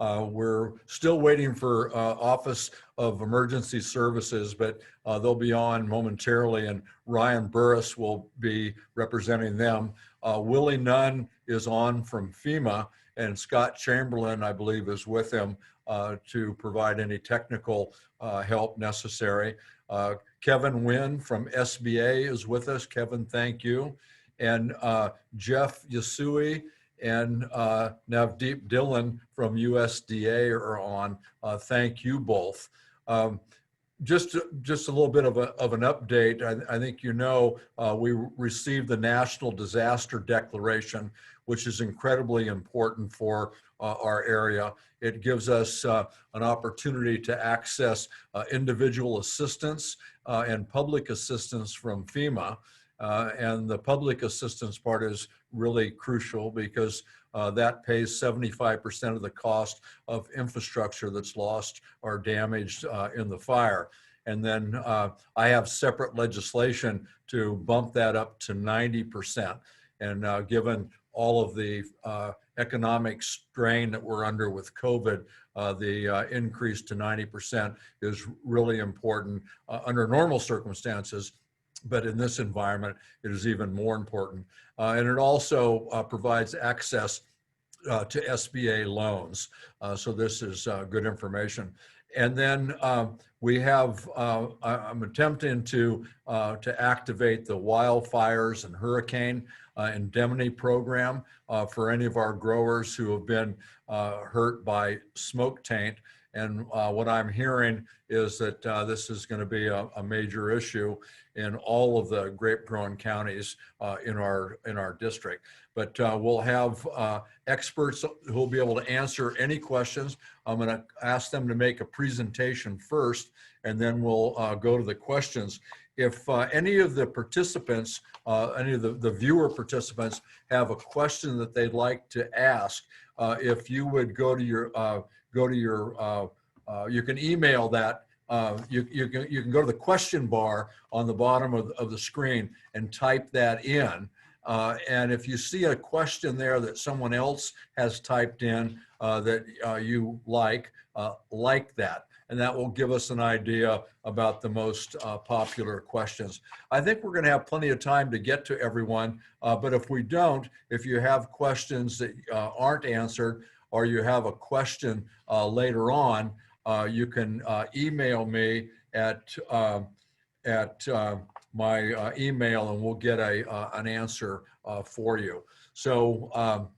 We're still waiting for Office of Emergency Services, but they'll be on momentarily, and Ryan Burris will be representing them. Willie Nunn is on from FEMA, and Scott Chamberlain, I believe, is with him to provide any technical help necessary. Kevin Wynn from SBA is with us. Kevin, thank you. And Jeff Yasui and Navdeep Dhillon from USDA are on. Thank you both. Just a little bit of an update. I think you know we received the National Disaster Declaration, which is incredibly important for our area. It gives us an opportunity to access individual assistance and public assistance from FEMA. And the public assistance part is really crucial because that pays 75% of the cost of infrastructure that's lost or damaged in the fire. And then I have separate legislation to bump that up to 90%. And given all of the economic strain that we're under with COVID, the increase to 90% is really important under normal circumstances. But in this environment, it is even more important. And it also provides access to SBA loans. So this is good information. And then we have, I'm attempting to activate the wildfires and hurricane indemnity program for any of our growers who have been hurt by smoke taint. And what I'm hearing is that this is going to be a major issue in all of the grape growing counties in our district. But we'll have experts who will be able to answer any questions. I'm going to ask them to make a presentation first, and then we'll go to the questions. If any of the participants, any of the viewer participants have a question that they'd like to ask, if you would go to your, you can email that. You can go to the question bar on the bottom of the screen and type that in. And if you see a question there that someone else has typed in that you like that. And that will give us an idea about the most popular questions. I think we're going to have plenty of time to get to everyone, but if we don't, if you have questions that aren't answered, or you have a question later on, you can email me at my email, and we'll get an answer for you. So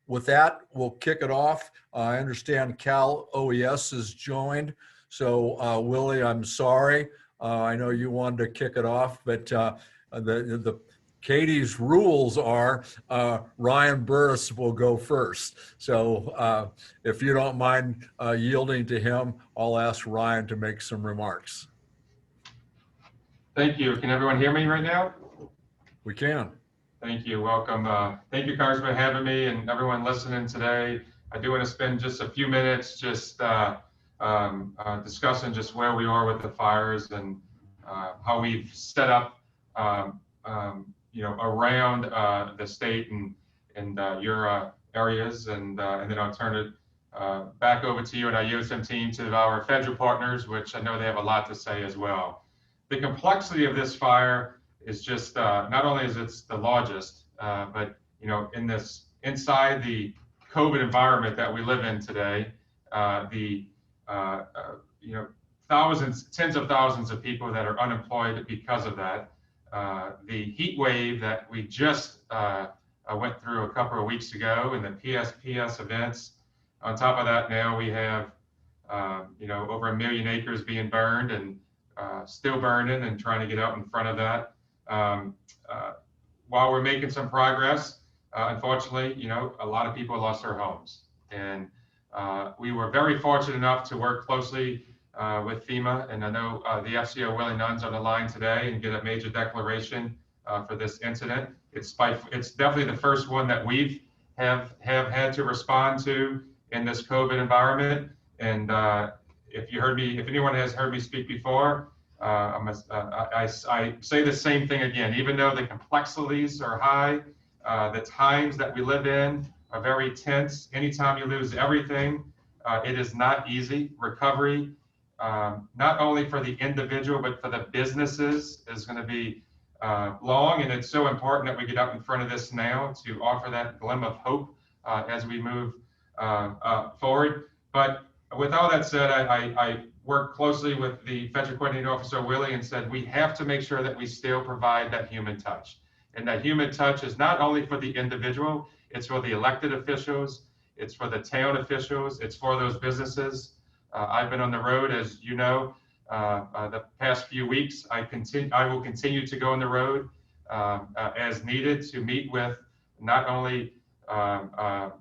with that, we'll kick it off. I understand Cal OES is joined. So Willie, I'm sorry. I know you wanted to kick it off, but Katie's rules are Ryan Burris will go first. So if you don't mind yielding to him, I'll ask Ryan to make some remarks. Thank you. Can everyone hear me right now? We can. Thank you. Welcome. Thank you, Congressman, for having me, and everyone listening today. I do want to spend just a few minutes just discussing just where we are with the fires and how we've set up around the state and your areas, and then I'll turn it back over to you and our USM team to our federal partners, which I know they have a lot to say as well. The complexity of this fire is just not only is it the largest, but inside the COVID environment that we live in today, thousands, tens of thousands of people that are unemployed because of that. The heat wave that we just went through a couple of weeks ago, and the PSPS events. On top of that, now we have over 1 million acres being burned and still burning, and trying to get out in front of that. While we're making some progress, unfortunately, a lot of people lost their homes, and we were very fortunate enough to work closely with FEMA, and I know the FCO Willie Nunn's on the line today, and get a major declaration for this incident. It's definitely the first one that we have had to respond to in this COVID environment. And if anyone has heard me speak before, I say the same thing again. Even though the complexities are high, the times that we live in are very tense. Anytime you lose everything, It is not easy. Recovery, not only for the individual, but for the businesses is going to be long, and it's so important that we get up in front of this now to offer that glimmer of hope as we move forward. But with all that said, I worked closely with the Federal Coordinating Officer, Willie, and said we have to make sure that we still provide that human touch. And that human touch is not only for the individual, it's for the elected officials, it's for the town officials, it's for those businesses. I've been on the road, as you know, the past few weeks. I will continue to go on the road as needed to meet with not only the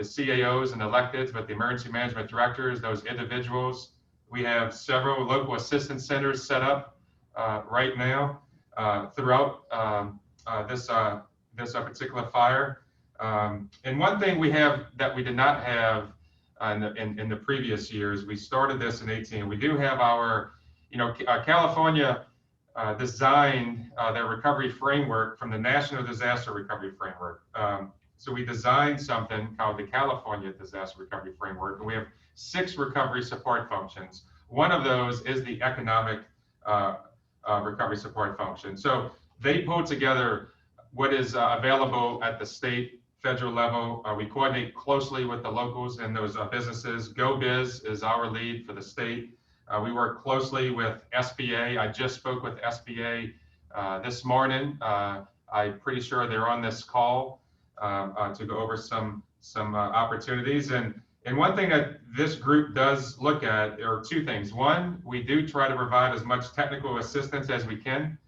CAOs and electeds, but the emergency management directors, those individuals. We have several local assistance centers set up right now throughout this particular fire. And one thing we have that we did not have in the previous years, we started this in 18. We do have our, California designed their recovery framework from the National Disaster Recovery Framework. So we designed something called the California Disaster Recovery Framework, and we have 6 recovery support functions. One of those is the economic recovery support function. So they pull together what is available at the state, federal level. We coordinate closely with the locals and those businesses. GoBiz is our lead for the state. We work closely with SBA. I just spoke with SBA this morning. I'm pretty sure they're on this call to go over some opportunities. And one thing that this group does look at are 2 things. One, we do try to provide as much technical assistance as we can,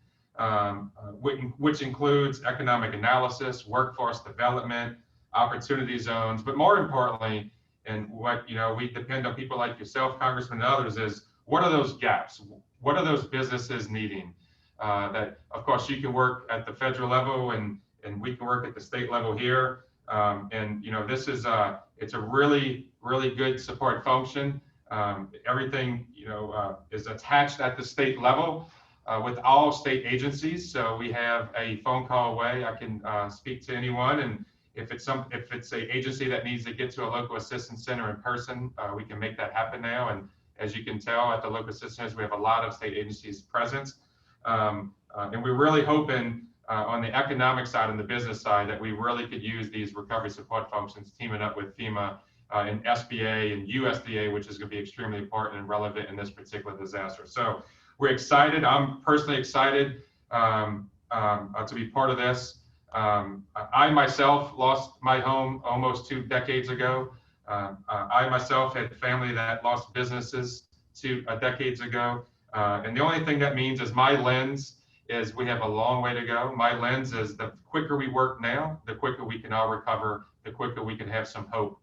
which includes economic analysis, workforce development, opportunity zones, but more importantly, and what we depend on people like yourself, Congressman, and others, is what are those gaps? What are those businesses needing? That of course you can work at the federal level, and we can work at the state level here. And this is it's a really good support function. Everything is attached at the state level. With all state agencies, so we have a phone call away. I can speak to anyone, and if it's an agency that needs to get to a local assistance center in person, we can make that happen now. And as you can tell, at the local assistance centers, we have a lot of state agencies present, and we're really hoping on the economic side and the business side that we really could use these recovery support functions, teaming up with FEMA and SBA and USDA, which is going to be extremely important and relevant in this particular disaster. So we're excited. I'm personally excited to be part of this. I myself lost my home almost 2 decades ago. I myself had family that lost businesses 2 decades ago. And the only thing that means is my lens is we have a long way to go. My lens is the quicker we work now, the quicker we can all recover, the quicker we can have some hope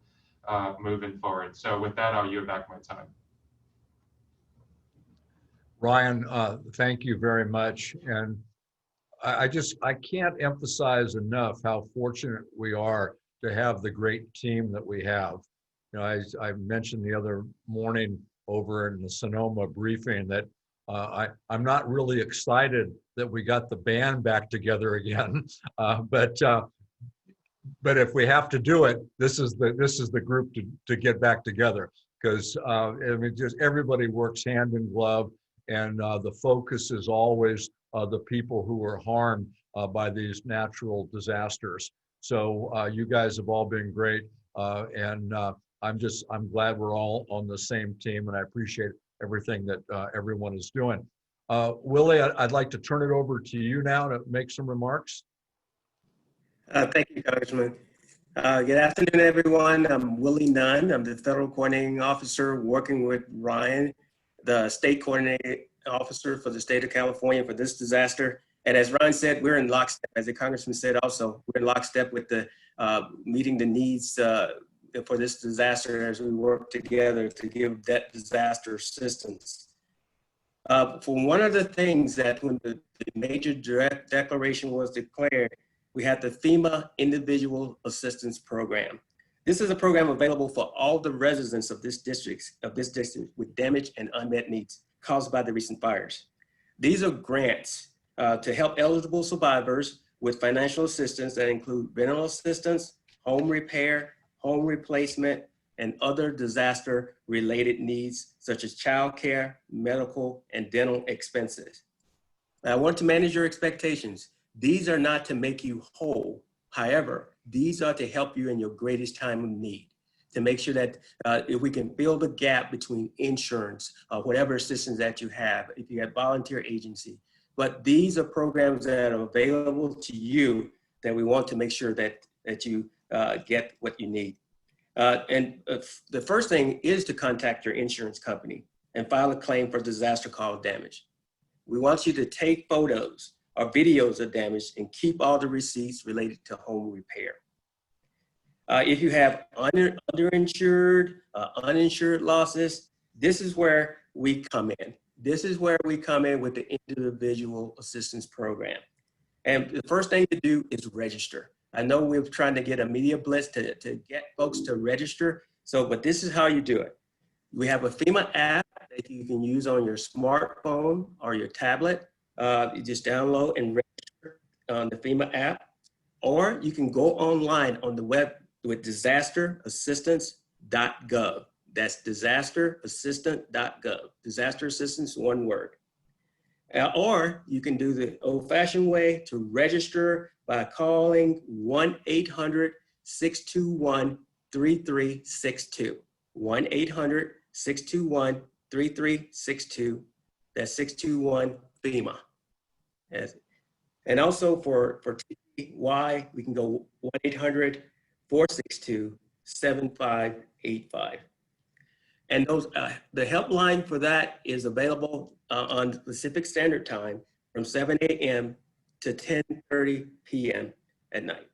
moving forward. So with that, I'll yield back my time. Ryan, thank you very much. And I can't emphasize enough how fortunate we are to have the great team that we have. I mentioned the other morning over in the Sonoma briefing that I'm not really excited that we got the band back together again, but if we have to do it, this is the group to get back together, because just everybody works hand in glove. And the focus is always the people who are harmed by these natural disasters. So you guys have all been great, and I'm glad we're all on the same team, and I appreciate everything that everyone is doing. Willie, I'd like to turn it over to you now to make some remarks. Thank you, Congressman. Good afternoon, everyone. I'm Willie Nunn. I'm the Federal Coordinating Officer working with Ryan, the State Coordinating Officer for the state of California for this disaster. And as Ryan said, we're in lockstep. As the Congressman said also, we're in lockstep with the meeting the needs for this disaster as we work together to give that disaster assistance. For one of the things that when the major direct declaration was declared, we had the FEMA Individual Assistance Program. This is a program available for all the residents of this district with damage and unmet needs caused by the recent fires. These are grants to help eligible survivors with financial assistance that include rental assistance, home repair, home replacement, and other disaster-related needs such as childcare, medical, and dental expenses. I want to manage your expectations. These are not to make you whole. However, these are to help you in your greatest time of need, to make sure that if we can fill the gap between insurance, whatever assistance that you have, if you have volunteer agency. But these are programs that are available to you that we want to make sure that you get what you need. The first thing is to contact your insurance company and file a claim for disaster caused damage. We want you to take photos or videos of damage and keep all the receipts related to home repair. If you have underinsured, uninsured losses, this is where we come in. This is where we come in with the individual assistance program. And the first thing to do is register. I know we're trying to get a media blitz to get folks to register. But this is how you do it. We have a FEMA app that you can use on your smartphone or your tablet. You just download and register on the FEMA app, or you can go online on the web with disasterassistance.gov. That's disasterassistance.gov. Disaster assistance, one word. Or you can do the old-fashioned way to register by calling 1-800-621-3362. 1-800-621-3362. That's 621 FEMA. Yes. And also for TY, we can go 1-800-462-7585. And those the helpline for that is available on Pacific Standard Time from 7 a.m. to 10:30 p.m. at night.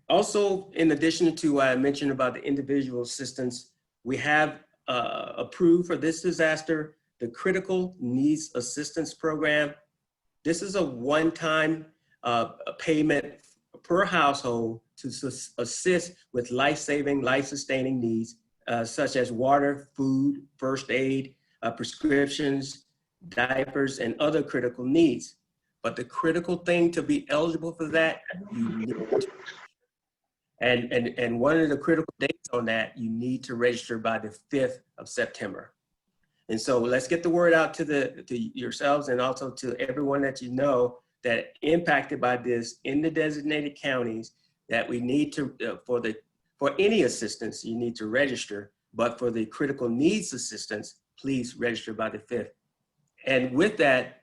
Also, in addition to what I mentioned about the individual assistance, we have approved for this disaster the Critical Needs Assistance Program. This is a one-time payment per household to assist with life-saving, life-sustaining needs, such as water, food, first aid, prescriptions, diapers, and other critical needs. But the critical thing to be eligible for that, you need to, and one of the critical dates on that, you need to register by the 5th of September. And so let's get the word out to yourselves and also to everyone that you know that impacted by this in the designated counties, that we need to, for any assistance, you need to register, but for the critical needs assistance, please register by the 5th. And with that,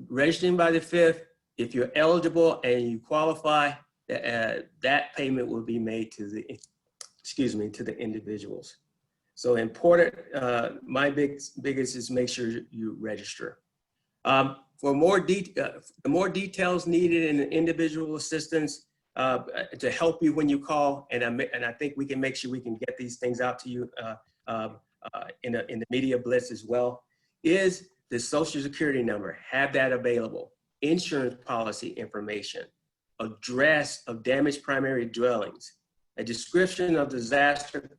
registering by the 5th, if you're eligible and you qualify, that payment will be made to the, to the individuals. So important, my biggest is make sure you register. For more details needed in individual assistance, to help you when you call, and I think we can make sure we can get these things out to you in the media blitz as well, is the Social Security number. Have that available. Insurance policy information, address of damaged primary dwellings, a description of disaster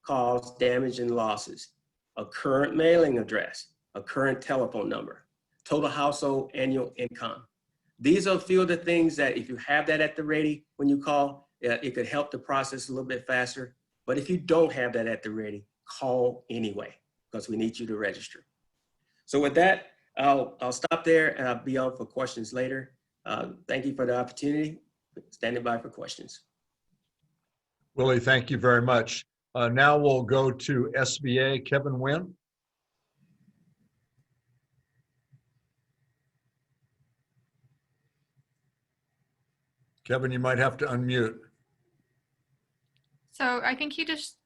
caused damage and losses, a current mailing address, a current telephone number, total household annual income. These are a few of the things that if you have that at the ready when you call, it could help the process a little bit faster. But if you don't have that at the ready, call anyway, because we need you to register. So with that, I'll stop there and I'll be on for questions later. Thank you for the opportunity. Standing by for questions. Willie, thank you very much. Now we'll go to SBA, Kevin Wynn. Kevin, you might have to unmute. So I think he just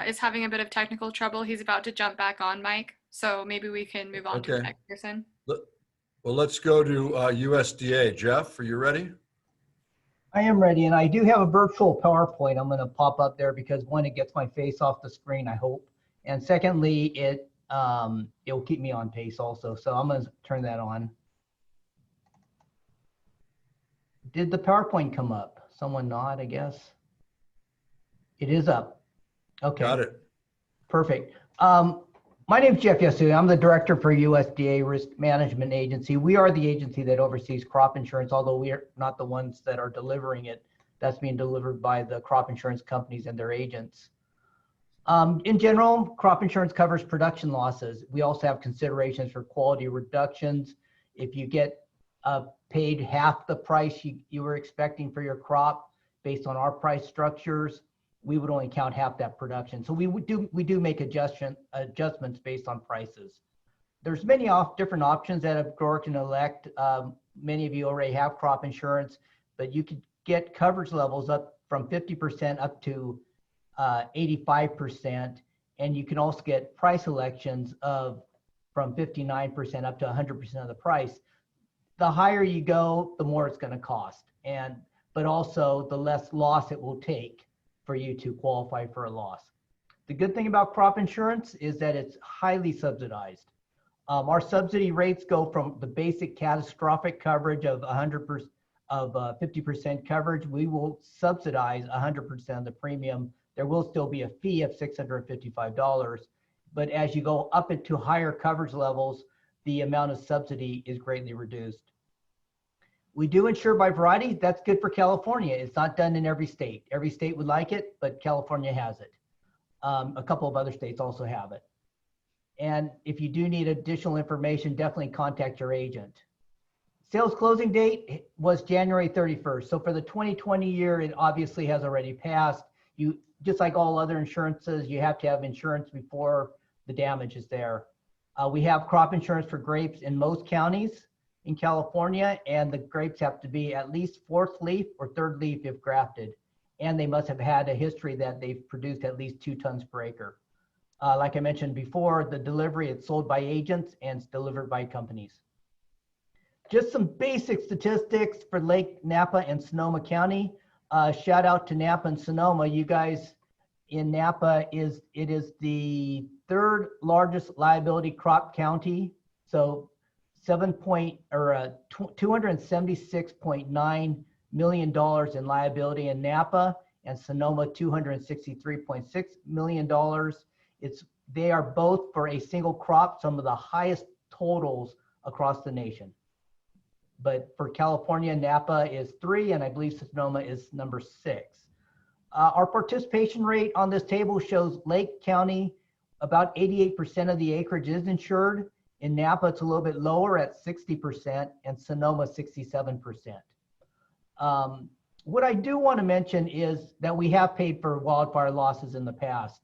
is having a bit of technical trouble. He's about to jump back on, Mike. So maybe we can move on to the next person. Well, let's go to USDA. Jeff, are you ready? I am ready, and I do have a virtual PowerPoint I'm going to pop up there because one, it gets my face off the screen, I hope, and secondly, it'll keep me on pace also. So I'm going to turn that on. Did the PowerPoint come up? Someone nod, I guess. It is up. Okay. Got it. Perfect. My name is Jeff Yasui. I'm the director for USDA Risk Management Agency. We are the agency that oversees crop insurance, although we are not the ones that are delivering it. That's being delivered by the crop insurance companies and their agents. In general, crop insurance covers production losses. We also have considerations for quality reductions. If you get paid half the price you were expecting for your crop based on our price structures, we would only count half that production. So we do make adjustments based on prices. There's many different options that a grower can elect. Many of you already have crop insurance, but you could get coverage levels up from 50% up to 85%, and you can also get price elections from 59% up to 100% of the price. The higher you go, the more it's going to cost, but also the less loss it will take for you to qualify for a loss. The good thing about crop insurance is that it's highly subsidized. Our subsidy rates go from the basic catastrophic coverage of 100% of 50% coverage. We will subsidize 100% of the premium. There will still be a fee of $655, but as you go up into higher coverage levels, the amount of subsidy is greatly reduced. We do insure by variety. That's good for California. It's not done in every state. Every state would like it, but California has it. A couple of other states also have it. And if you do need additional information, definitely contact your agent. Sales closing date was January 31st. So for the 2020 year, it obviously has already passed. Just like all other insurances, you have to have insurance before the damage is there. We have crop insurance for grapes in most counties in California, and the grapes have to be at least 4th leaf or 3rd leaf if grafted. And they must have had a history that they've produced at least 2 tons per acre. Like I mentioned before, the delivery, it's sold by agents and it's delivered by companies. Just some basic statistics for Lake Napa and Sonoma County. Shout out to Napa and Sonoma. You guys in Napa, it is the 3rd largest liability crop county. So $276.9 million in liability in Napa, and Sonoma $263.6 million. They are both for a single crop, some of the highest totals across the nation. But for California, Napa is 3, and I believe Sonoma is number 6. Our participation rate on this table shows Lake County, about 88% of the acreage is insured. In Napa, it's a little bit lower at 60%, and Sonoma 67%. What I do want to mention is that we have paid for wildfire losses in the past.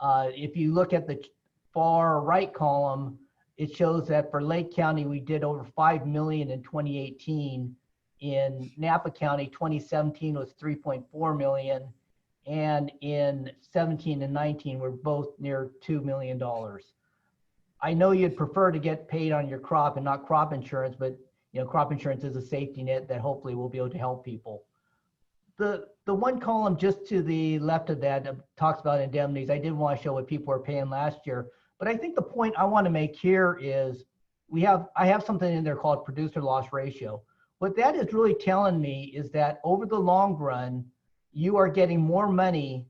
If you look at the far right column, it shows that for Lake County, we did over $5 million in 2018. In Napa County, 2017 was $3.4 million. And in 17 and 19, we're both near $2 million. I know you'd prefer to get paid on your crop and not crop insurance, but crop insurance is a safety net that hopefully will be able to help people. The one column just to the left of that talks about indemnities. I did want to show what people were paying last year, but I think the point I want to make here is I have something in there called producer loss ratio. What that is really telling me is that over the long run, you are getting more money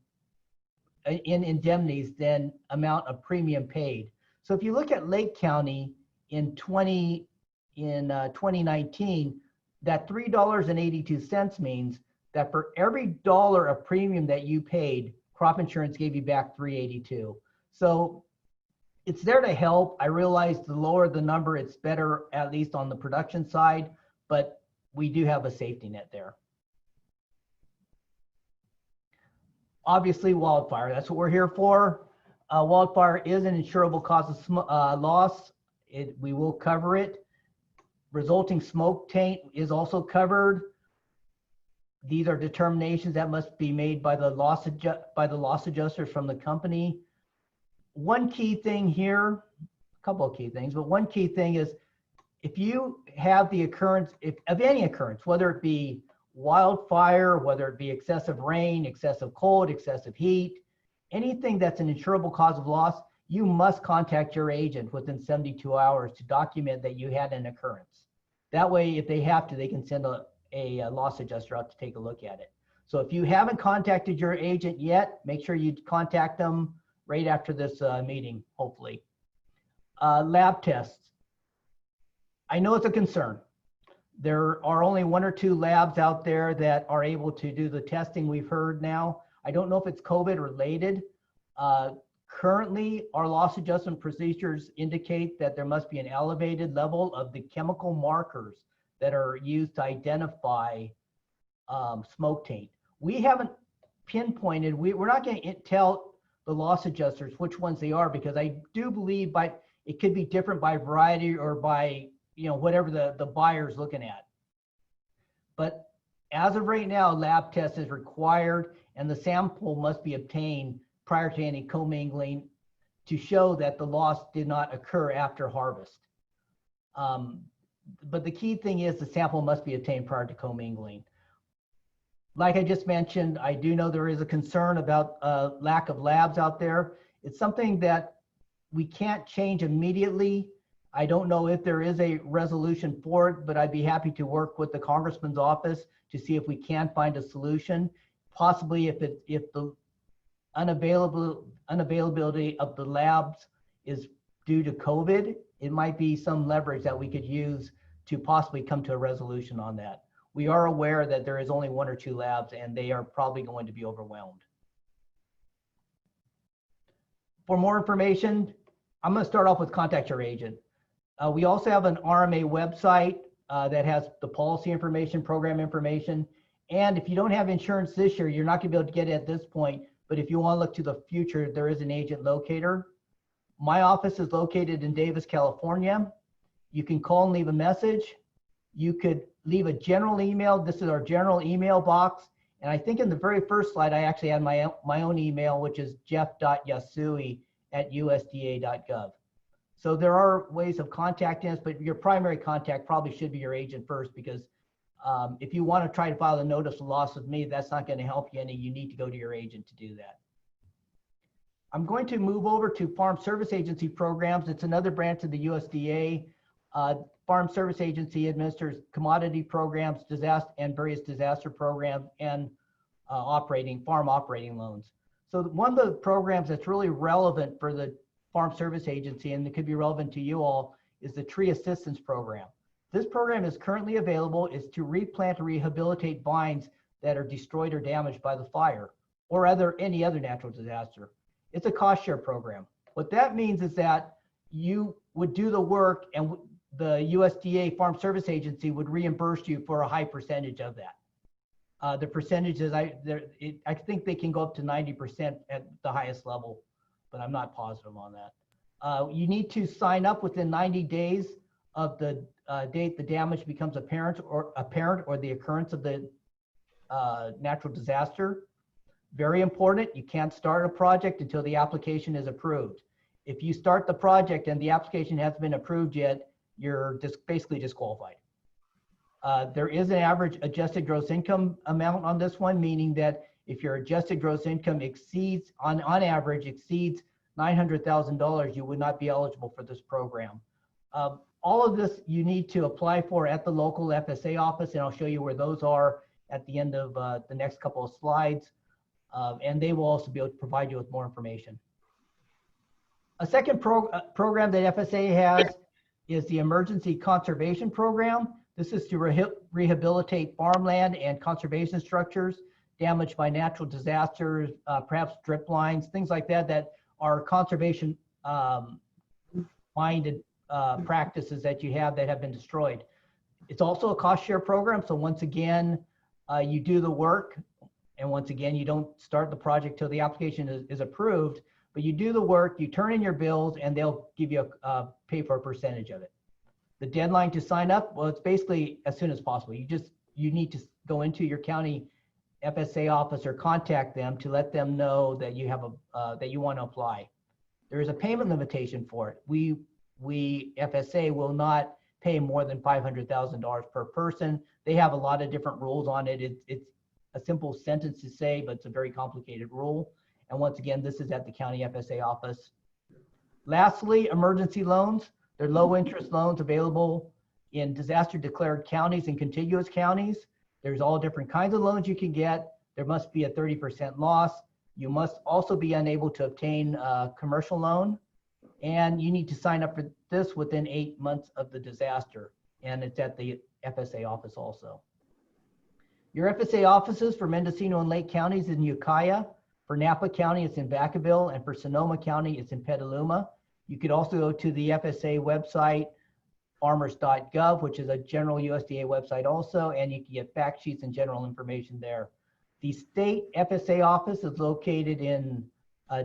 in indemnities than amount of premium paid. So if you look at Lake County in 2019, that $3.82 means that for every dollar of premium that you paid, crop insurance gave you back $3.82. So it's there to help. I realize the lower the number, it's better, at least on the production side, but we do have a safety net there. Obviously, wildfire, that's what we're here for. Wildfire is an insurable cause of loss. We will cover it. Resulting smoke taint is also covered. These are determinations that must be made by the loss adjusters from the company. One key thing here, a couple of key things, but one key thing is if you have the occurrence of any occurrence, whether it be wildfire, whether it be excessive rain, excessive cold, excessive heat, anything that's an insurable cause of loss, you must contact your agent within 72 hours to document that you had an occurrence. That way, if they have to, they can send a loss adjuster out to take a look at it. So if you haven't contacted your agent yet, make sure you contact them right after this meeting, hopefully. Lab tests. I know it's a concern. There are only 1 or 2 labs out there that are able to do the testing we've heard now. I don't know if it's COVID related. Currently, our loss adjustment procedures indicate that there must be an elevated level of the chemical markers that are used to identify smoke taint. We haven't pinpointed, we're not going to tell the loss adjusters which ones they are, because I do believe it could be different by variety or by, whatever the buyer's looking at. But as of right now, lab test is required and the sample must be obtained prior to any commingling to show that the loss did not occur after harvest. But the key thing is the sample must be obtained prior to commingling. Like I just mentioned, I do know there is a concern about lack of labs out there. It's something that we can't change immediately. I don't know if there is a resolution for it, but I'd be happy to work with the Congressman's office to see if we can find a solution. Possibly if the unavailability of the labs is due to COVID, it might be some leverage that we could use to possibly come to a resolution on that. We are aware that there is only 1 or 2 labs and they are probably going to be overwhelmed. For more information, I'm going to start off with contact your agent. We also have an RMA website that has the policy information, program information. And if you don't have insurance this year, you're not going to be able to get it at this point. But if you want to look to the future, there is an agent locator. My office is located in Davis, California. You can call and leave a message. You could leave a general email. This is our general email box. And I think in the very first slide, I actually had my own email, which is jeff.yasui@usda.gov. So there are ways of contacting us, but your primary contact probably should be your agent first, because if you want to try to file a notice of loss with me, that's not going to help you any. You need to go to your agent to do that. I'm going to move over to Farm Service Agency programs. It's another branch of the USDA. Farm Service Agency administers commodity programs, disaster and various disaster programs, and farm operating loans. So one of the programs that's really relevant for the Farm Service Agency, and it could be relevant to you all, is the Tree Assistance Program. This program is currently available is to replant or rehabilitate vines that are destroyed or damaged by the fire or any other natural disaster. It's a cost share program. What that means is that you would do the work and the USDA Farm Service Agency would reimburse you for a high percentage of that. The percentages, I think they can go up to 90% at the highest level, but I'm not positive on that. You need to sign up within 90 days of the date the damage becomes apparent or the occurrence of the natural disaster. Very important, you can't start a project until the application is approved. If you start the project and the application hasn't been approved yet, you're basically disqualified. There is an average adjusted gross income amount on this one, meaning that if your adjusted gross income exceeds, on average, exceeds $900,000, you would not be eligible for this program. All of this you need to apply for at the local FSA office, and I'll show you where those are at the end of the next couple of slides. And they will also be able to provide you with more information. A second program that FSA has is the Emergency Conservation Program. This is to rehabilitate farmland and conservation structures damaged by natural disasters, perhaps drip lines, things like that, that are conservation minded practices that you have that have been destroyed. It's also a cost share program. So once again, you do the work, and once again, you don't start the project till the application is approved, but you do the work, you turn in your bills, and they'll give you pay for a percentage of it. The deadline to sign up, well, it's basically as soon as possible. You need to go into your county FSA office or contact them to let them know that you have that you want to apply. There is a payment limitation for it. We FSA will not pay more than $500,000 per person. They have a lot of different rules on it. It's a simple sentence to say, but it's a very complicated rule. And once again, this is at the county FSA office. Lastly, emergency loans. They're low interest loans available in disaster declared counties and contiguous counties. There's all different kinds of loans you can get. There must be a 30% loss. You must also be unable to obtain a commercial loan. And you need to sign up for this within 8 months of the disaster. And it's at the FSA office also. Your FSA offices for Mendocino and Lake counties in Ukiah. For Napa County, it's in Vacaville, and for Sonoma County, it's in Petaluma. You could also go to the FSA website, farmers.gov, which is a general USDA website also, and you can get fact sheets and general information there. The state FSA office is located in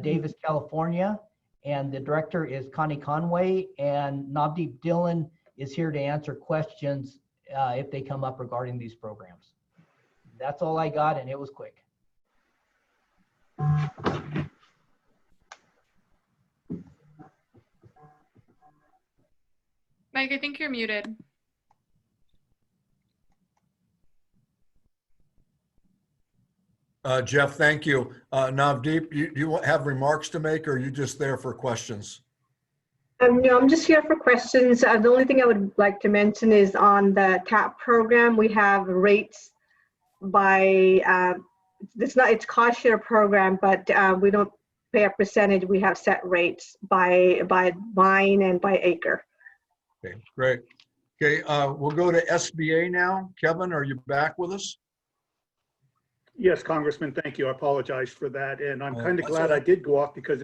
Davis, California, and the director is Connie Conway, and Navdeep Dillon is here to answer questions if they come up regarding these programs. That's all I got, and it was quick. Mike, I think you're muted. Jeff, thank you. Navdeep, you have remarks to make, or are you just there for questions? No, I'm just here for questions. The only thing I would like to mention is on the TAP program, we have rates by, it's cost share program, but we don't pay a percentage. We have set rates by vine and by acre. Okay, great. Okay, we'll go to SBA now. Kevin, are you back with us? Yes, Congressman, thank you. I apologize for that. And I'm kind of that's glad all I right. did go off because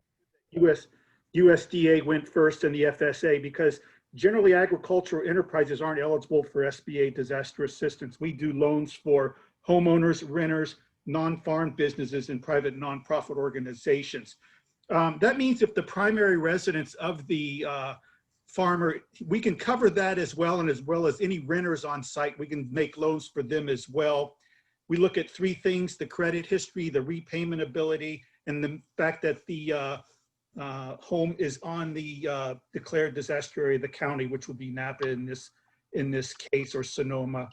USDA went first in the FSA, because generally agricultural enterprises aren't eligible for SBA disaster assistance. We do loans for homeowners, renters, non-farm businesses, and private nonprofit organizations. That means if the primary residence of the farmer, we can cover that as well, and as well as any renters on site, we can make loans for them as well. We look at three things: the credit history, the repayment ability, and the fact that the home is on the declared disaster area of the county, which would be Napa in this case, or Sonoma.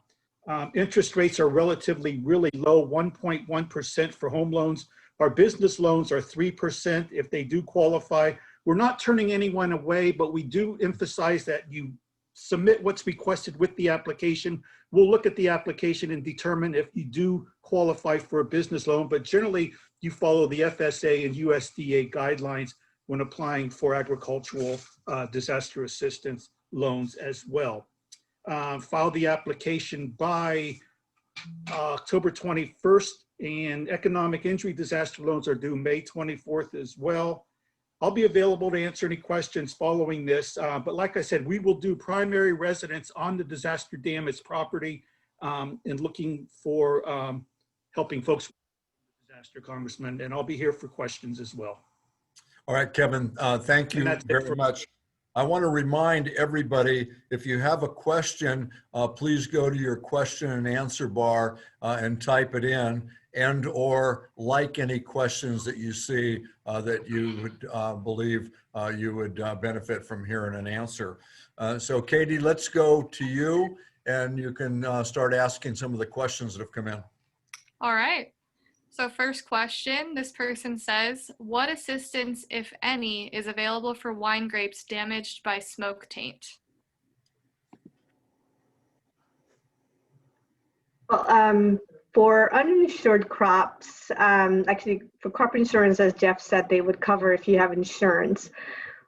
Interest rates are relatively really low, 1.1% for home loans. Our business loans are 3% if they do qualify. We're not turning anyone away, but we do emphasize that you submit what's requested with the application. We'll look at the application and determine if you do qualify for a business loan, but generally you follow the FSA and USDA guidelines when applying for agricultural disaster assistance loans as well. File the application by October 21st, and economic injury disaster loans are due May 24th as well. I'll be available to answer any questions following this, but like I said, we will do primary residence on the disaster damaged property and looking for helping folks with disaster, Congressman, and I'll be here for questions as well. All right, Kevin, thank you very much. I want to remind everybody, if you have a question, please go to your question and answer bar and type it in, and or like any questions that you see that you would believe you would benefit from hearing an answer. So Katie, let's go to you, and you can start asking some of the questions that have come in. All right. So first question, this person says, what assistance, if any, is available for wine grapes damaged by smoke taint? Well, for uninsured crops, actually for crop insurance, as Jeff said, they would cover if you have insurance.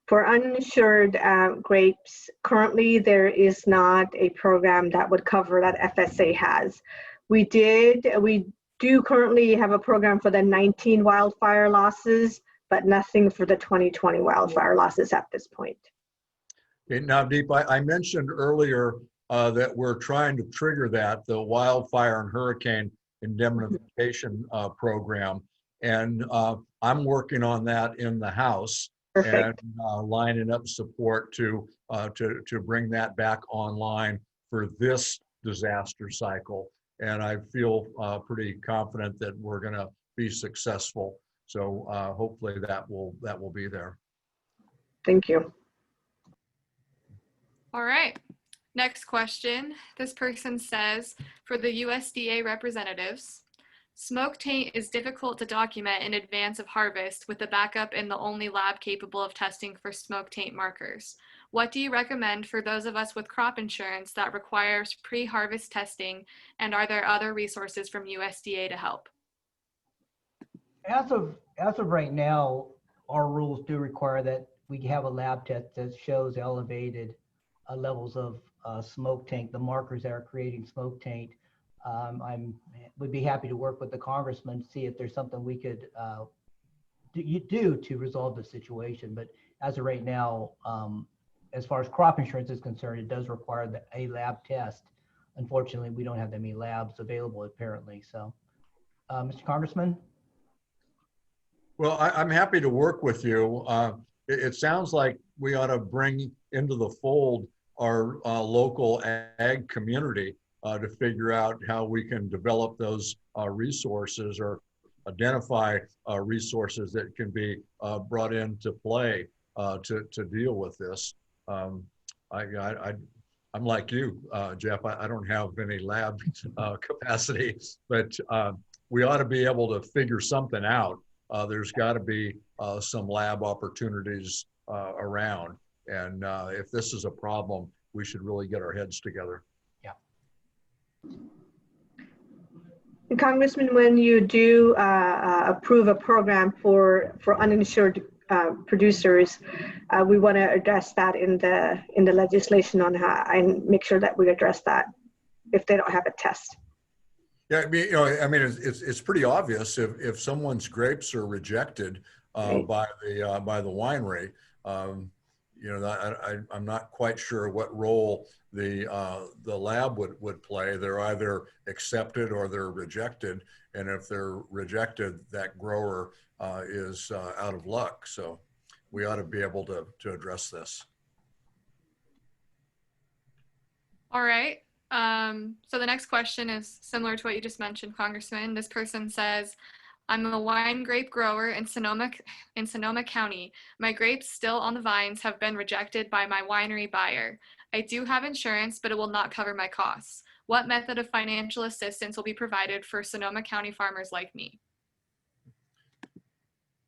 For uninsured grapes, currently there is not a program that would cover that FSA has. We do currently have a program for the 19 wildfire losses, but nothing for the 2020 wildfire losses at this point. Okay, Navdeep, I mentioned earlier that we're trying to trigger that, the wildfire and hurricane indemnification program. And I'm working on that in the House. Perfect. And lining up support to bring that back online for this disaster cycle. And I feel pretty confident that we're going to be successful. So hopefully that will be there. Thank you. All right. Next question. This person says, for the USDA representatives, smoke taint is difficult to document in advance of harvest with the backup in the only lab capable of testing for smoke taint markers. What do you recommend for those of us with crop insurance that requires pre-harvest testing, and are there other resources from USDA to help? As of right now, our rules do require that we have a lab test that shows elevated levels of smoke taint, the markers that are creating smoke taint. Would be happy to work with the congressman to see if there's something we could you do to resolve the situation. But as of right now, as far as crop insurance is concerned, it does require a lab test. Unfortunately, we don't have that many labs available apparently. So, Mr. Congressman? Well, I'm happy to work with you. It sounds like we ought to bring into the fold our local ag community to figure out how we can develop those resources or identify resources that can be brought into play to deal with this. I'm like you, Jeff. I don't have any lab capacity, but we ought to be able to figure something out. There's got to be some lab opportunities around. And if this is a problem, we should really get our heads together. Yeah. Congressman, when you do approve a program for uninsured producers, we want to address that in the legislation on how, and make sure that we address that if they don't have a test. Yeah, I mean, it's pretty obvious if someone's grapes are rejected Right. by the winery. I'm not quite sure what role the lab would play. They're either accepted or they're rejected, and if they're rejected, that grower is out of luck. So we ought to be able to address this. All right. So the next question is similar to what you just mentioned, Congressman. This person says, I'm a wine grape grower in Sonoma County. My grapes still on the vines have been rejected by my winery buyer. I do have insurance, but it will not cover my costs. What method of financial assistance will be provided for Sonoma County farmers like me?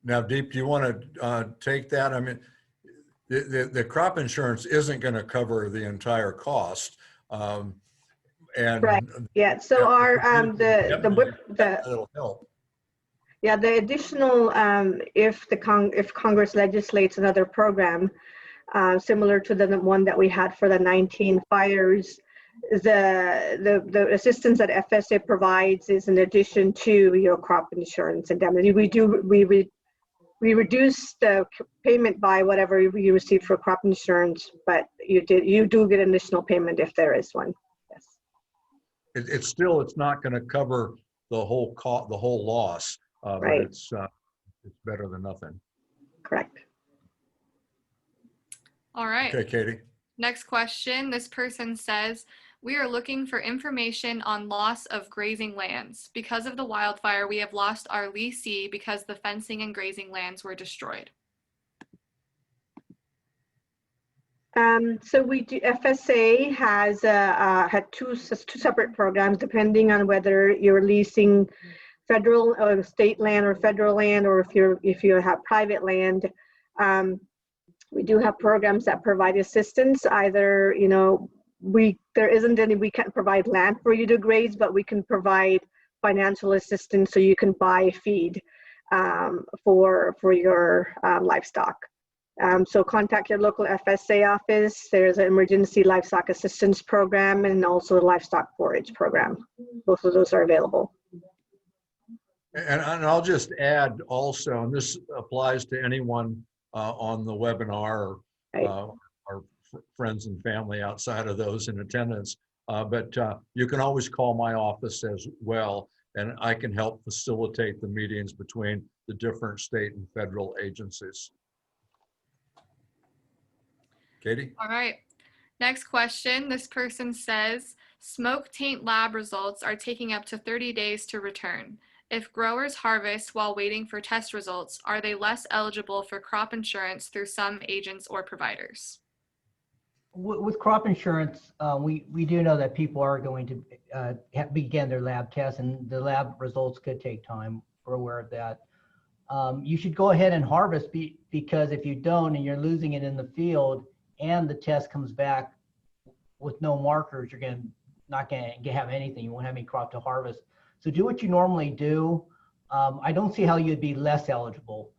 Now, Deep, do you want to take that? I mean, the crop insurance isn't going to cover the entire cost. And Right. Yeah. So our that'll help. Yeah, the additional, if Congress legislates another program similar to the one that we had for the 19 fires, the assistance that FSA provides is in addition to your crop insurance indemnity. We reduce the payment by whatever you receive for crop insurance, but you do get an additional payment if there is one. Yes. It's not going to cover the whole loss. Right. But it's better than nothing. Correct. All right. Okay, Katie. Next question. This person says, we are looking for information on loss of grazing lands. Because of the wildfire, we have lost our leasee because the fencing and grazing lands were destroyed. So we do, FSA has had two separate programs depending on whether you're leasing federal or state land or federal land, or if you have private land. We do have programs that provide assistance. Either, there isn't any, we can't provide land for you to graze, but we can provide financial assistance so you can buy feed for your livestock. So contact your local FSA office. There's an emergency livestock assistance program and also a livestock forage program. Both of those are available. And I'll just add also, and this applies to anyone on the webinar, Right. Our friends and family outside of those in attendance, but you can always call my office as well, and I can help facilitate the meetings between the different state and federal agencies. Katie? All right. Next question. This person says, smoke taint lab results are taking up to 30 days to return. If growers harvest while waiting for test results, are they less eligible for crop insurance through some agents or providers? With crop insurance, we do know that people are going to begin their lab tests, and the lab results could take time. We're aware of that. You should go ahead and harvest because if you don't and you're losing it in the field and the test comes back with no markers, you're not going to have anything. You won't have any crop to harvest. So do what you normally do. I don't see how you'd be less eligible.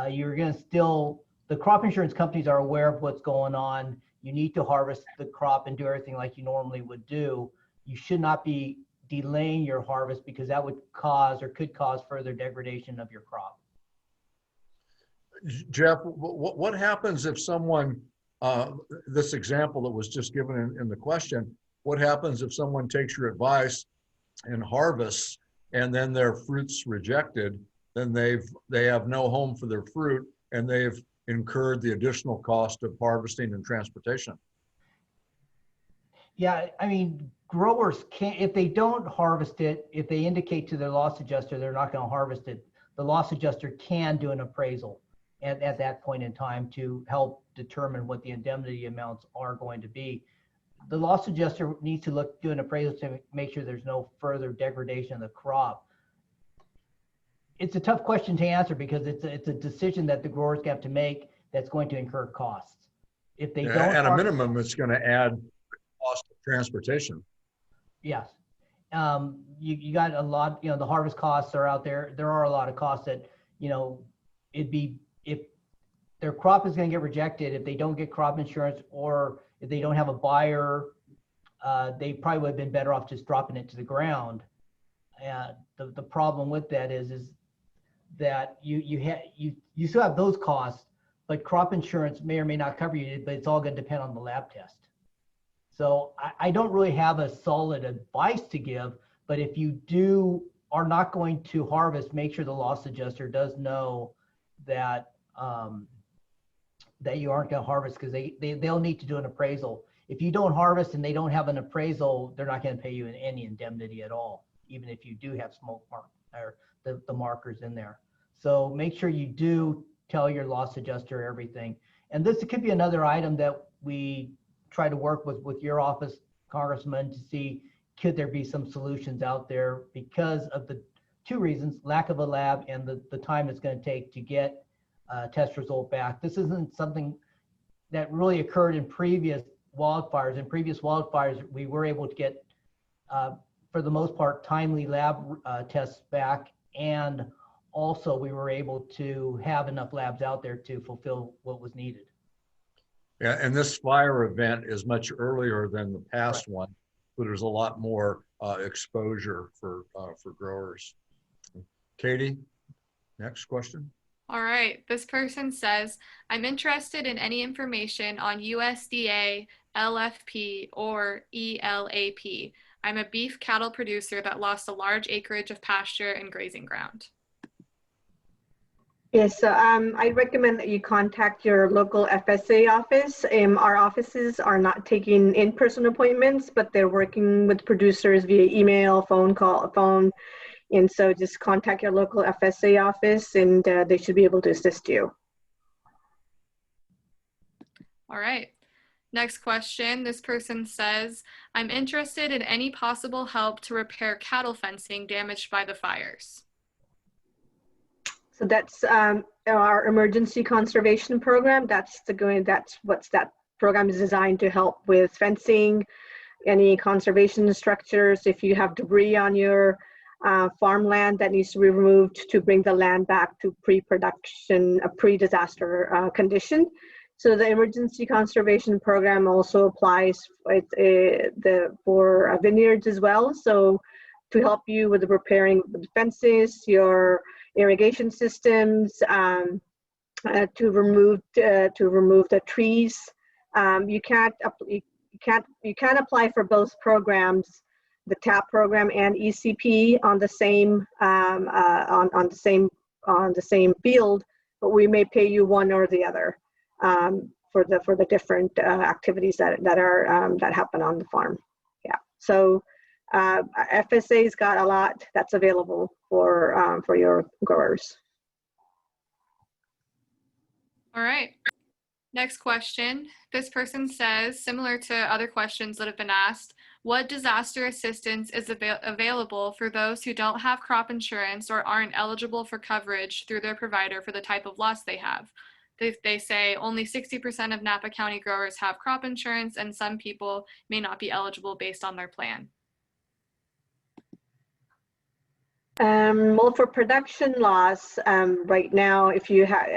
You're going to still, the crop insurance companies are aware of what's going on. You need to harvest the crop and do everything like you normally would do. You should not be delaying your harvest because that would cause or could cause further degradation of your crop. Jeff, what happens if someone, this example that was just given in the question, what happens if someone takes your advice and harvests and then their fruit's rejected, then they have no home for their fruit and they've incurred the additional cost of harvesting and transportation? Yeah, I mean, growers can't, if they don't harvest it, if they indicate to their loss adjuster they're not going to harvest it, the loss adjuster can do an appraisal at that point in time to help determine what the indemnity amounts are going to be. The loss adjuster needs to do an appraisal to make sure there's no further degradation of the crop. It's a tough question to answer because it's a decision that the growers have to make that's going to incur costs. If they don't, at a minimum, it's going to add cost of transportation. Yes. You got a lot, the harvest costs are out there. There are a lot of costs that, if their crop is going to get rejected, if they don't get crop insurance or if they don't have a buyer, they probably would have been better off just dropping it to the ground. And the problem with that is that you still have those costs, but crop insurance may or may not cover you, but it's all going to depend on the lab test. So I don't really have a solid advice to give, but if you are not going to harvest, make sure the loss adjuster does know that that you aren't going to harvest, because they'll need to do an appraisal. If you don't harvest and they don't have an appraisal, they're not going to pay you any indemnity at all, even if you do have smoke mark or the markers in there. So make sure you do tell your loss adjuster everything. And this could be another item that we try to work with your office, Congressman, to see could there be some solutions out there, because of the two reasons: lack of a lab and the time it's going to take to get a test result back. This isn't something that really occurred in previous wildfires. In previous wildfires, we were able to get, for the most part, timely lab tests back, and also we were able to have enough labs out there to fulfill what was needed. Yeah, and this fire event is much earlier than the past Right. one, but there's a lot more exposure for growers. Katie, next question. All right, this person says, I'm interested in any information on USDA, LFP, or ELAP. I'm a beef cattle producer that lost a large acreage of pasture and grazing ground. Yes, so I recommend that you contact your local FSA office. Our offices are not taking in-person appointments, but they're working with producers via email, phone. And so just contact your local FSA office and they should be able to assist you. All right. Next question. This person says, I'm interested in any possible help to repair cattle fencing damaged by the fires. So that's our emergency conservation program. That's what that program is designed to help with fencing, any conservation structures. If you have debris on your farmland that needs to be removed to bring the land back to pre-production, a pre-disaster condition. So the emergency conservation program also applies for vineyards as well. So to help you with the repairing the fences, your irrigation systems, to remove the trees. You can apply for both programs, the TAP program and ECP, on the same on the same field, but we may pay you one or the other for the different activities that happen on the farm. Yeah. So FSA's got a lot that's available for your growers. All right. Next question. This person says, similar to other questions that have been asked, what disaster assistance is available for those who don't have crop insurance or aren't eligible for coverage through their provider for the type of loss they have? They say only 60% of Napa County growers have crop insurance, and some people may not be eligible based on their plan. Well, for production loss, right now, if you have,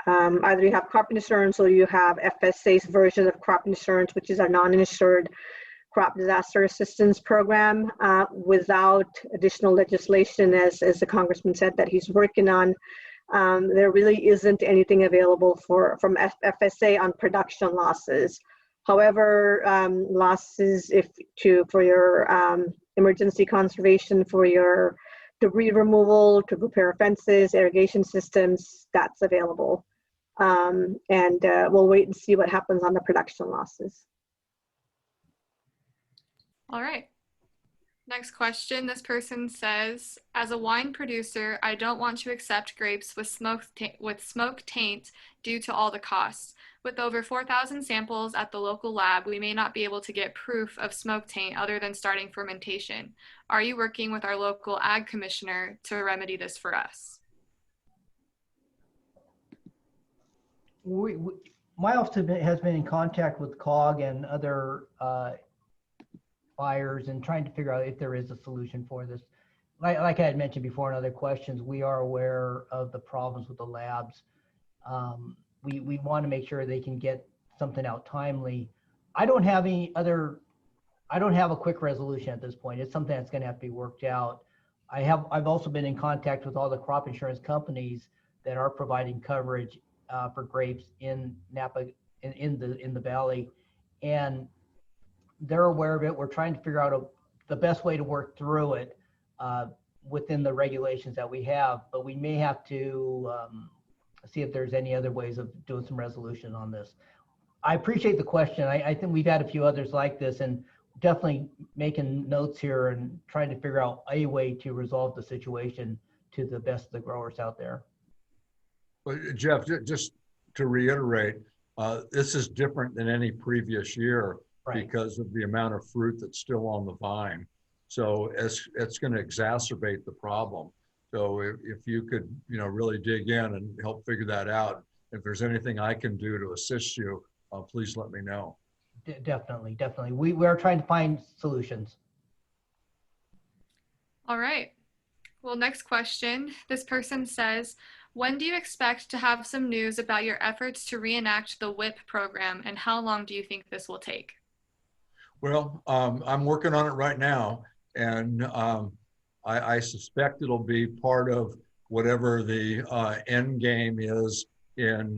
either you have crop insurance or you have FSA's version of crop insurance, which is our non-insured crop disaster assistance program, without additional legislation, as the congressman said that he's working on, There really isn't anything available from FSA on production losses. However, losses for your emergency conservation, for your debris removal, to repair fences, irrigation systems, that's available. We'll wait and see what happens on the production losses. All right. Next question. This person says, as a wine producer, I don't want to accept grapes with smoke taint due to all the costs. With over 4,000 samples at the local lab, we may not be able to get proof of smoke taint other than starting fermentation. Are you working with our local ag commissioner to remedy this for us? My office has been in contact with COG and other buyers and trying to figure out if there is a solution for this. Like I had mentioned before in other questions, we are aware of the problems with the labs. We want to make sure they can get something out timely. I don't have a quick resolution at this point. It's something that's going to have to be worked out. I've also been in contact with all the crop insurance companies that are providing coverage for grapes in Napa, in the valley, and they're aware of it. We're trying to figure out the best way to work through it within the regulations that we have, but we may have to see if there's any other ways of doing some resolution on this. I appreciate the question. I think we've had a few others like this, and definitely making notes here and trying to figure out a way to resolve the situation to the best of the growers out there. But Jeff, just to reiterate, this is different than any previous year. Right. Because of the amount of fruit that's still on the vine. So it's going to exacerbate the problem. So if you could, really dig in and help figure that out, if there's anything I can do to assist you, please let me know. Definitely. We are trying to find solutions. All right. Well, next question. This person says, when do you expect to have some news about your efforts to reenact the WIP program, and how long do you think this will take? Well, I'm working on it right now, and I suspect it'll be part of whatever the end game is in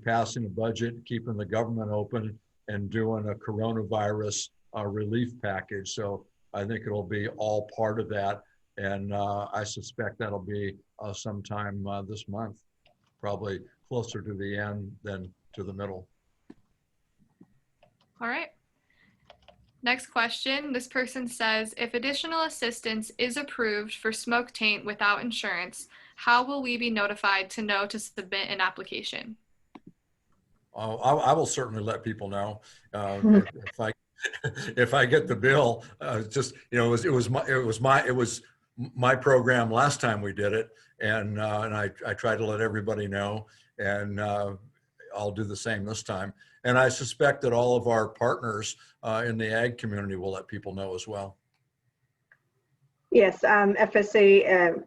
passing a budget, keeping the government open, and doing a coronavirus relief package. So I think it'll be all part of that, and I suspect that'll be sometime this month, probably closer to the end than to the middle. All right. Next question. This person says, if additional assistance is approved for smoke taint without insurance, how will we be notified to know to submit an application? I will certainly let people know. If I get the bill, it was my program last time we did it, and I try to let everybody know, and I'll do the same this time. And I suspect that all of our partners in the ag community will let people know as well. Yes, FSA,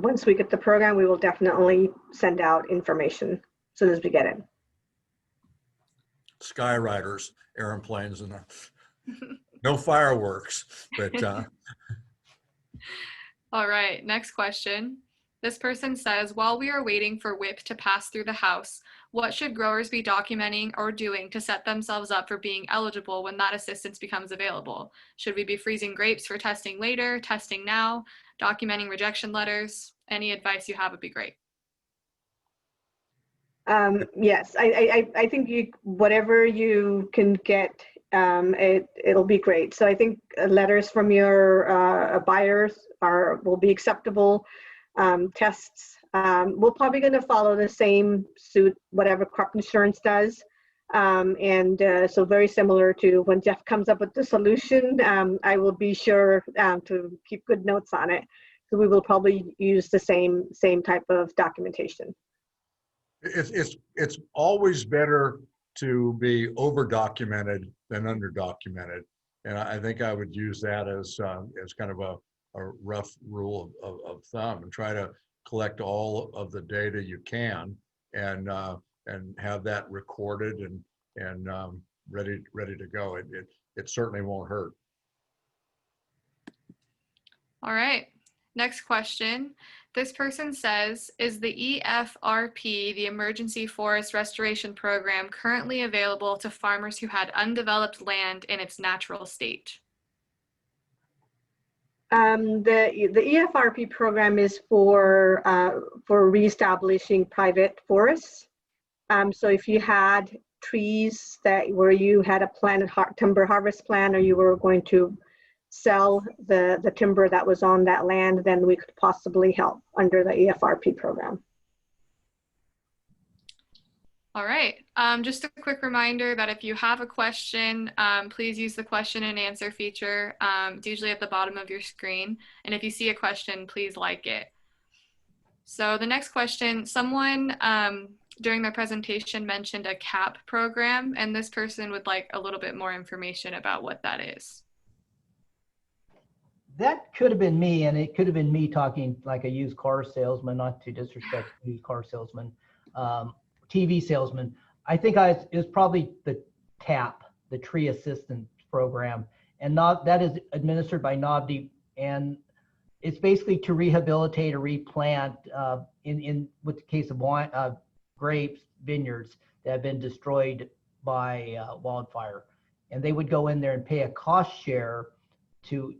once we get the program, we will definitely send out information as soon as we get it. Sky riders, airplanes, and no fireworks, but. All right, next question. This person says, while we are waiting for WIP to pass through the House, what should growers be documenting or doing to set themselves up for being eligible when that assistance becomes available? Should we be freezing grapes for testing later, testing now, documenting rejection letters? Any advice you have would be great. Yes, I think whatever you can get, it'll be great. So I think letters from your buyers will be acceptable. Tests, we're probably going to follow the same suit, whatever crop insurance does. So very similar to when Jeff comes up with the solution, I will be sure to keep good notes on it. So we will probably use the same type of documentation. It's always better to be over documented than under documented, and I think I would use that as kind of a rough rule of thumb, and try to collect all of the data you can, and have that recorded and ready to go. It certainly won't hurt. All right. Next question. This person says, is the EFRP, the Emergency Forest Restoration Program, currently available to farmers who had undeveloped land in its natural state? The EFRP program is for reestablishing private forests. So if you had trees where you had a planned timber harvest plan, or you were going to sell the timber that was on that land, then we could possibly help under the EFRP program. All right. Just a quick reminder that if you have a question, please use the question and answer feature. It's usually at the bottom of your screen. And if you see a question, please like it. So the next question, someone during their presentation mentioned a CAP program, and this person would like a little bit more information about what that is. That could have been me, and it could have been me talking like a used car salesman, not to disrespect used car salesman, TV salesman. I think it was probably the TAP, the Tree Assistance Program, and that is administered by NOVD, and it's basically to rehabilitate or replant with the case of grapes, vineyards that have been destroyed by wildfire, and they would go in there and pay a cost share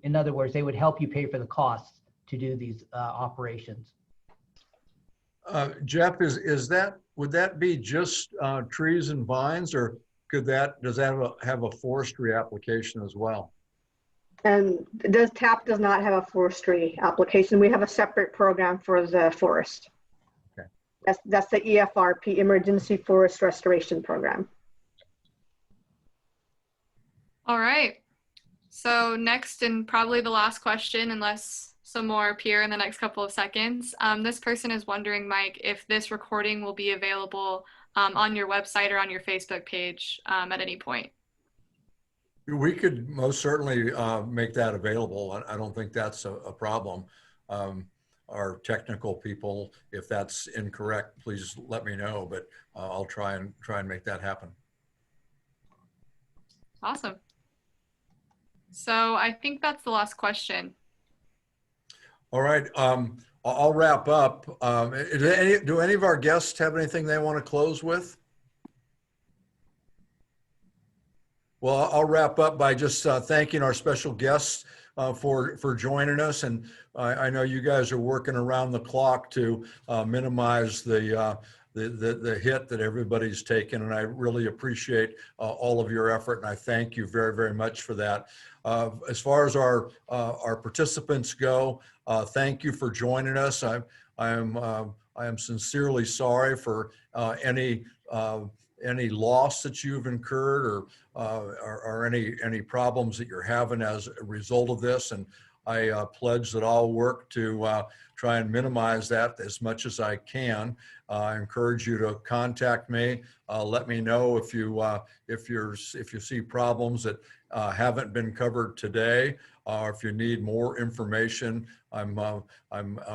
in other words, they would help you pay for the costs to do these operations. Jeff, would that be just trees and vines, or does that have a forestry application as well? And TAP does not have a forestry application. We have a separate program for the forest. Okay. That's the EFRP, Emergency Forest Restoration Program. All right. So next, and probably the last question, unless some more appear in the next couple of seconds. This person is wondering, Mike, if this recording will be available on your website or on your Facebook page at any point. We could most certainly make that available. I don't think that's a problem. Our technical people, if that's incorrect, please let me know, but I'll try and make that happen. Awesome. So I think that's the last question. All right, I'll wrap up. Do any of our guests have anything they want to close with? Well, I'll wrap up by just thanking our special guests for joining us. And I know you guys are working around the clock to minimize the hit that everybody's taken, and I really appreciate all of your effort, and I thank you very, very much for that. As far as our participants go, thank you for joining us. I am sincerely sorry for any loss that you've incurred or any problems that you're having as a result of this, and I pledge that I'll work to try and minimize that as much as I can. I encourage you to contact me. Let me know if you see problems that haven't been covered today, or if you need more information. I'm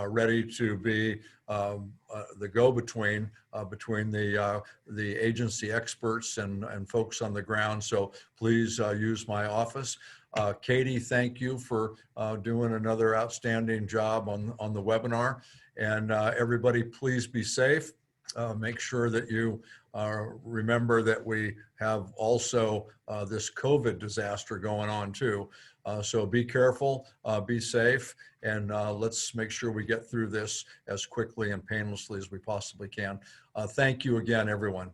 ready to be the go-between between the agency experts and folks on the ground. So please use my office. Katie, thank you for doing another outstanding job on the webinar. And everybody, please be safe. Make sure that you remember that we have also this COVID disaster going on too. So be careful, be safe, and let's make sure we get through this as quickly and painlessly as we possibly can. Thank you again, everyone.